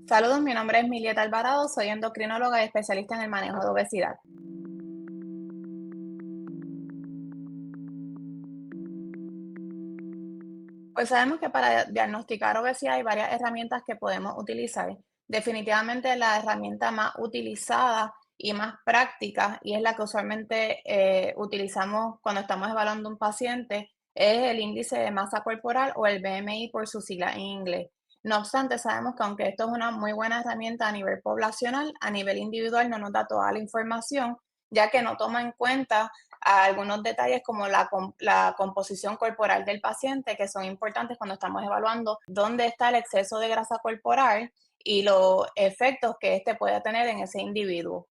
Saludos, mi nombre es Milieta Alvarado, soy endocrinóloga y especialista en el manejo de obesidad. Pues sabemos que para diagnosticar obesidad hay varias herramientas que podemos utilizar. Definitivamente la herramienta más utilizada y más práctica, y es la que usualmente utilizamos cuando estamos evaluando un paciente, es el índice de masa corporal o el BMI por sus siglas en inglés. No obstante, sabemos que aunque esto es una muy buena herramienta a nivel poblacional, a nivel individual no nos da toda la información, ya que no toma en cuenta a algunos detalles como la composición corporal del paciente, que son importantes cuando estamos evaluando dónde está el exceso de grasa corporal y los efectos que este puede tener en ese individuo.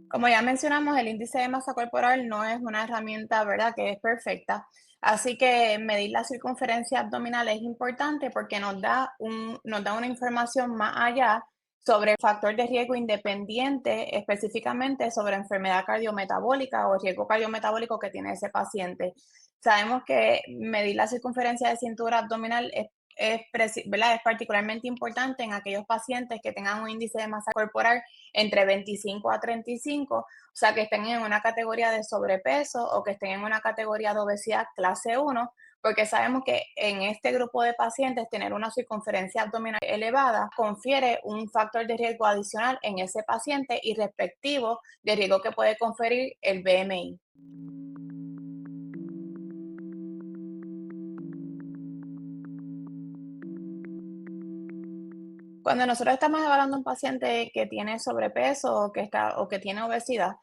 Como ya mencionamos, el índice de masa corporal no es una herramienta, ¿verdad?, que es perfecta. Así que medir la circunferencia abdominal es importante porque nos da una información más allá sobre el factor de riesgo independiente, específicamente sobre enfermedad cardiometabólica o riesgo cardiometabólico que tiene ese paciente. Sabemos que medir la circunferencia de cintura abdominal ¿verdad?, es particularmente importante en aquellos pacientes que tengan un índice de masa corporal entre 25 a 35, o sea, que estén en una categoría de sobrepeso o que estén en una categoría de obesidad clase 1, porque sabemos que en este grupo de pacientes tener una circunferencia abdominal elevada confiere un factor de riesgo adicional en ese paciente y respectivo de riesgo que puede conferir el BMI. Cuando nosotros estamos evaluando un paciente que tiene sobrepeso o que tiene obesidad,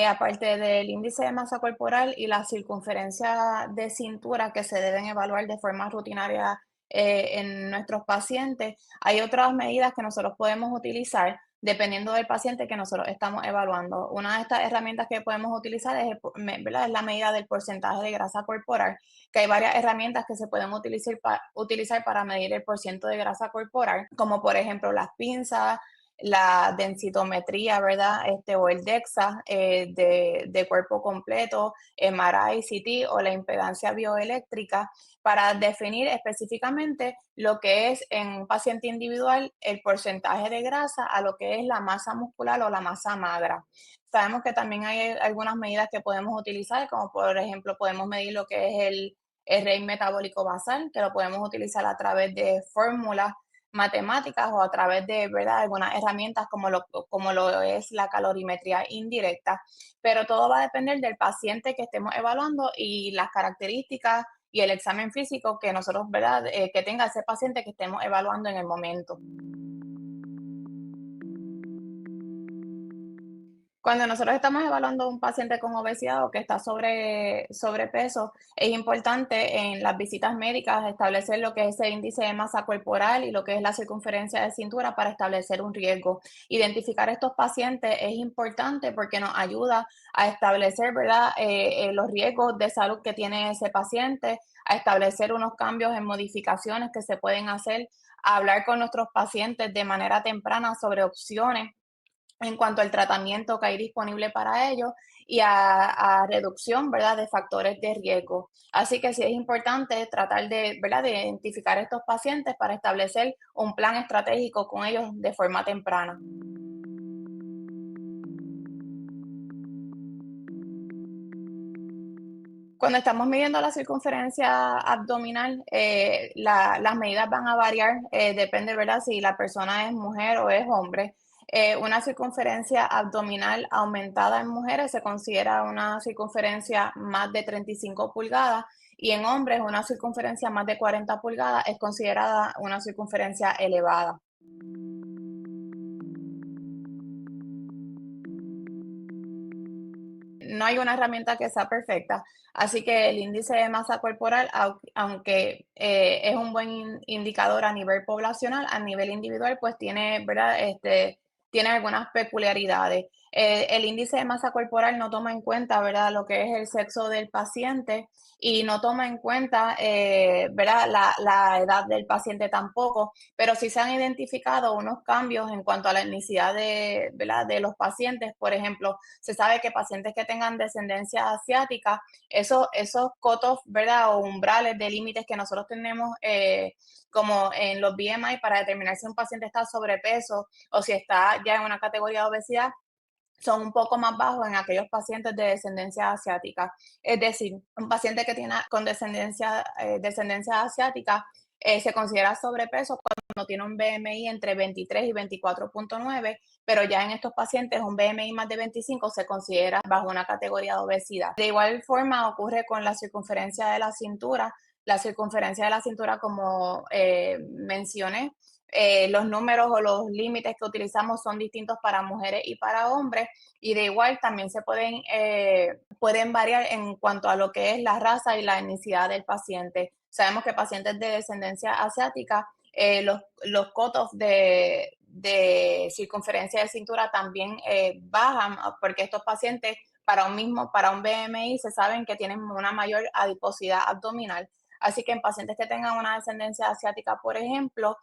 aparte del índice de masa corporal y la circunferencia de cintura que se deben evaluar de forma rutinaria en nuestros pacientes, hay otras medidas que nosotros podemos utilizar dependiendo del paciente que nosotros estamos evaluando. Una de estas herramientas que podemos utilizar ¿verdad?, es la medida del porcentaje de grasa corporal, que hay varias herramientas que se pueden utilizar para medir el porciento de grasa corporal, como por ejemplo las pinzas, la densitometría, ¿verdad? O el DEXA de cuerpo completo, MRI, CT o la impedancia bioeléctrica, para definir específicamente lo que es en un paciente individual el porcentaje de grasa a lo que es la masa muscular o la masa magra. Sabemos que también hay algunas medidas que podemos utilizar, como por ejemplo podemos medir lo que es el rate metabólico basal, que lo podemos utilizar a través de fórmulas matemáticas o a través de, ¿verdad?, algunas herramientas como lo es la calorimetría indirecta, pero todo va a depender del paciente que estemos evaluando y las características y el examen físico que nosotros, ¿verdad?, que tenga ese paciente que estemos evaluando en el momento. Cuando nosotros estamos evaluando a un paciente con obesidad o que está sobrepeso, es importante en las visitas médicas establecer lo que es el índice de masa corporal y lo que es la circunferencia de cintura para establecer un riesgo. Identificar estos pacientes es importante porque nos ayuda a establecer, ¿verdad?, los riesgos de salud que tiene ese paciente, a establecer unos cambios en modificaciones que se pueden hacer, a hablar con nuestros pacientes de manera temprana sobre opciones en cuanto al tratamiento que hay disponible para ellos y a reducción, ¿verdad?, de factores de riesgo. Así que sí es importante tratar de, ¿verdad?, de identificar estos pacientes para establecer un plan estratégico con ellos de forma temprana. Cuando estamos midiendo la circunferencia abdominal, las medidas van a variar, depende, ¿verdad?, si la persona es mujer o es hombre. Una circunferencia abdominal aumentada en mujeres se considera una circunferencia más de 35 pulgadas y en hombres una circunferencia más de 40 pulgadas es considerada una circunferencia elevada. No hay una herramienta que sea perfecta, así que el índice de masa corporal, aunque es un buen indicador a nivel poblacional, a nivel individual, pues tiene, ¿verdad?, tiene algunas peculiaridades. El índice de masa corporal no toma en cuenta, ¿verdad?, lo que es el sexo del paciente y no toma en cuenta, ¿verdad?, la edad del paciente tampoco, pero sí se han identificado unos cambios en cuanto a la etnicidad de, ¿verdad?, de los pacientes. Por ejemplo, se sabe que pacientes que tengan descendencia asiática, esos cutoff, ¿verdad?, o umbrales de límites que nosotros tenemos, como en los BMI para determinar si un paciente está sobrepeso o si está ya en una categoría de obesidad, son un poco más bajos en aquellos pacientes de descendencia asiática. Es decir, un paciente que tiene con descendencia asiática se considera sobrepeso cuando tiene un BMI entre 23 y 24,9, pero ya en estos pacientes un BMI más de 25 se considera bajo una categoría de obesidad. De igual forma ocurre con la circunferencia de la cintura. La circunferencia de la cintura, como mencioné, los números o los límites que utilizamos son distintos para mujeres y para hombres, y de igual también se pueden variar en cuanto a lo que es la raza y la etnicidad del paciente. Sabemos que pacientes de descendencia asiática, los cutoffs de circunferencia de cintura también bajan, porque estos pacientes para un BMI se saben que tienen una mayor adiposidad abdominal. Así que en pacientes que tengan una descendencia asiática, por ejemplo,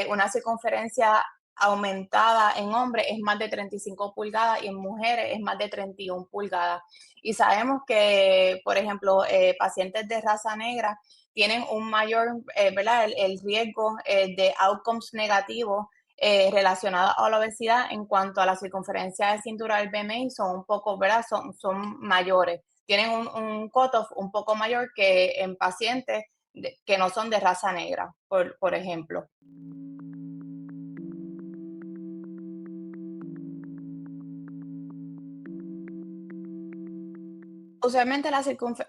una circunferencia aumentada en hombres es más de 35 pulgadas y en mujeres es más de 31 pulgadas. Y sabemos que, por ejemplo, pacientes de raza negra tienen un mayor, ¿verdad? El riesgo de outcomes negativos relacionados a la obesidad en cuanto a la circunferencia de cintura del BMI son un poco, ¿verdad? Son mayores. Tienen un cutoff un poco mayor que en pacientes que no son de raza negra, por ejemplo. Usualmente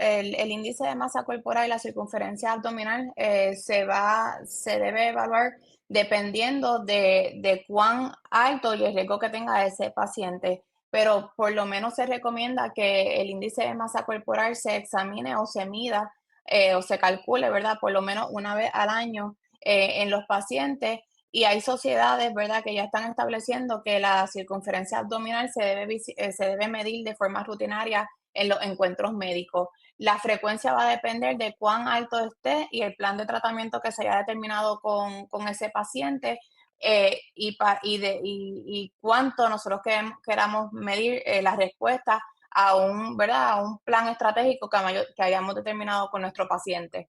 el índice de masa corporal y la circunferencia abdominal se debe evaluar dependiendo de cuán alto y el riesgo que tenga ese paciente, pero por lo menos se recomienda que el índice de masa corporal se examine o se mida o se calcule, ¿verdad? Por lo menos una vez al año en los pacientes. Y hay sociedades, ¿verdad?, que ya están estableciendo que la circunferencia abdominal se debe medir de forma rutinaria en los encuentros médicos. La frecuencia va a depender de cuán alto esté y el plan de tratamiento que se haya determinado con ese paciente, y cuánto nosotros queramos medir la respuesta a ¿verdad?, a un plan estratégico que hayamos determinado con nuestro paciente.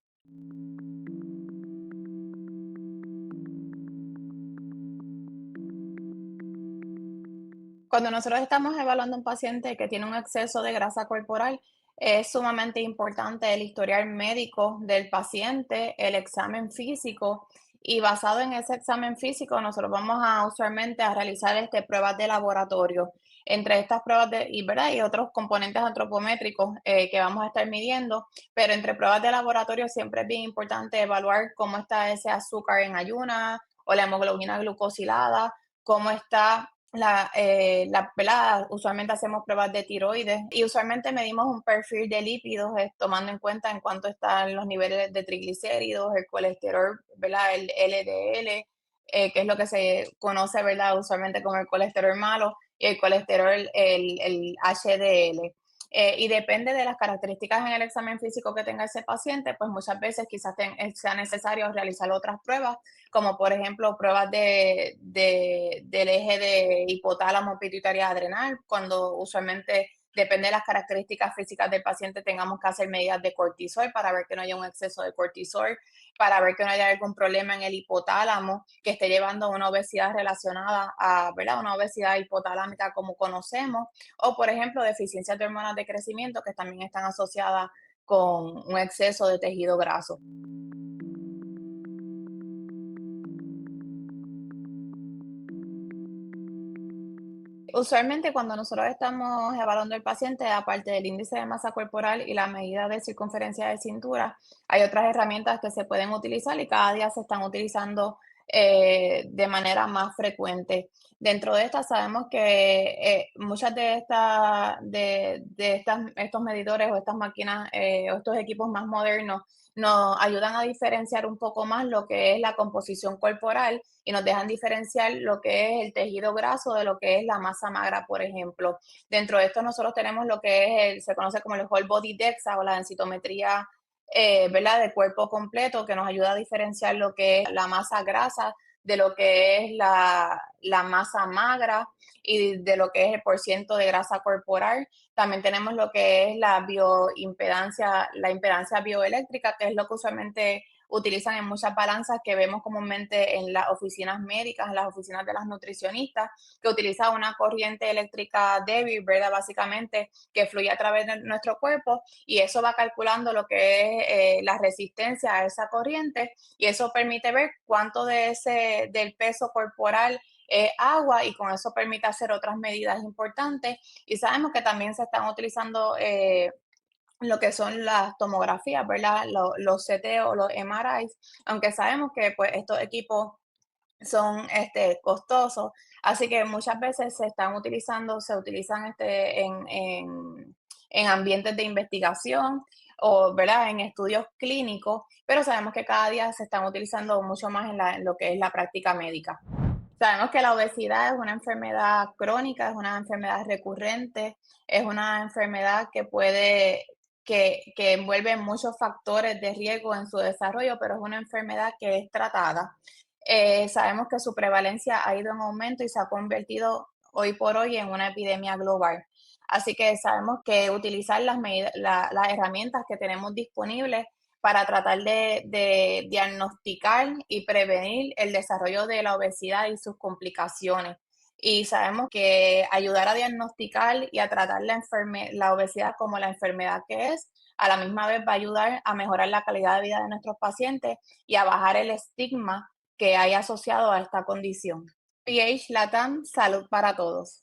Cuando nosotros estamos evaluando a un paciente que tiene un exceso de grasa corporal, es sumamente importante el historial médico del paciente, el examen físico, y basado en ese examen físico, nosotros vamos a usualmente a realizar pruebas de laboratorio. Entre estas pruebas ¿verdad?, y otros componentes antropométricos que vamos a estar midiendo, pero entre pruebas de laboratorio siempre es bien importante evaluar cómo está ese azúcar en ayuna o la hemoglobina glucosilada, cómo está ¿verdad? Usualmente hacemos pruebas de tiroides y usualmente medimos un perfil de lípidos, tomando en cuenta en cuánto están los niveles de triglicéridos, el colesterol, ¿verdad? El LDL, que es lo que se conoce, ¿verdad?, usualmente como el colesterol malo, y el colesterol, el HDL. Y depende de las características en el examen físico que tenga ese paciente, pues muchas veces quizás sea necesario realizar otras pruebas, como por ejemplo pruebas del eje de hipotálamo pituitaria adrenal, cuando usualmente depende de las características físicas del paciente, tengamos que hacer medidas de cortisol para ver que no haya un exceso de cortisol, para ver que no haya algún problema en el hipotálamo que esté llevando a una obesidad relacionada a, ¿verdad?, una obesidad hipotalámica como conocemos, o por ejemplo deficiencias de hormonas de crecimiento que también están asociadas con un exceso de tejido graso. Usualmente cuando nosotros estamos evaluando al paciente, aparte del índice de masa corporal y la medida de circunferencia de cintura, hay otras herramientas que se pueden utilizar y cada día se están utilizando de manera más frecuente. Dentro de estas sabemos que muchas estos medidores o estas máquinas o estos equipos más modernos nos ayudan a diferenciar un poco más lo que es la composición corporal y nos dejan diferenciar lo que es el tejido graso de lo que es la masa magra, por ejemplo. Dentro de esto nosotros tenemos lo que es se conoce como el whole body DEXA o la densitometría, ¿verdad? De cuerpo completo, que nos ayuda a diferenciar lo que es la masa grasa de lo que es la masa magra y de lo que es el porciento de grasa corporal. También tenemos lo que es la impedancia bioeléctrica, que es lo que usualmente utilizan en muchas balanzas que vemos comúnmente en las oficinas médicas, en las oficinas de las nutricionistas, que utiliza una corriente eléctrica débil, ¿verdad? Básicamente, que fluye a través de nuestro cuerpo y eso va calculando lo que es la resistencia a esa corriente y eso permite ver cuánto del peso corporal es agua y con eso permite hacer otras medidas importantes. Y sabemos que también se están utilizando lo que son las tomografías, ¿verdad? Los CT o los MRIs, aunque sabemos que pues estos equipos son costosos, así que muchas veces se utilizan en ambientes de investigación o ¿verdad? En estudios clínicos, pero sabemos que cada día se están utilizando mucho más en lo que es la práctica médica. Sabemos que la obesidad es una enfermedad crónica, es una enfermedad recurrente, es una enfermedad que envuelve muchos factores de riesgo en su desarrollo, pero es una enfermedad que es tratada. Sabemos que su prevalencia ha ido en aumento y se ha convertido hoy por hoy en una epidemia global. Así que sabemos que utilizar las herramientas que tenemos disponibles para tratar de diagnosticar y prevenir el desarrollo de la obesidad y sus complicaciones. Y sabemos que ayudar a diagnosticar y a tratar la obesidad como la enfermedad que es, a la misma vez va a ayudar a mejorar la calidad de vida de nuestros pacientes y a bajar el estigma que hay asociado a esta condición. PH Latam, salud para todos.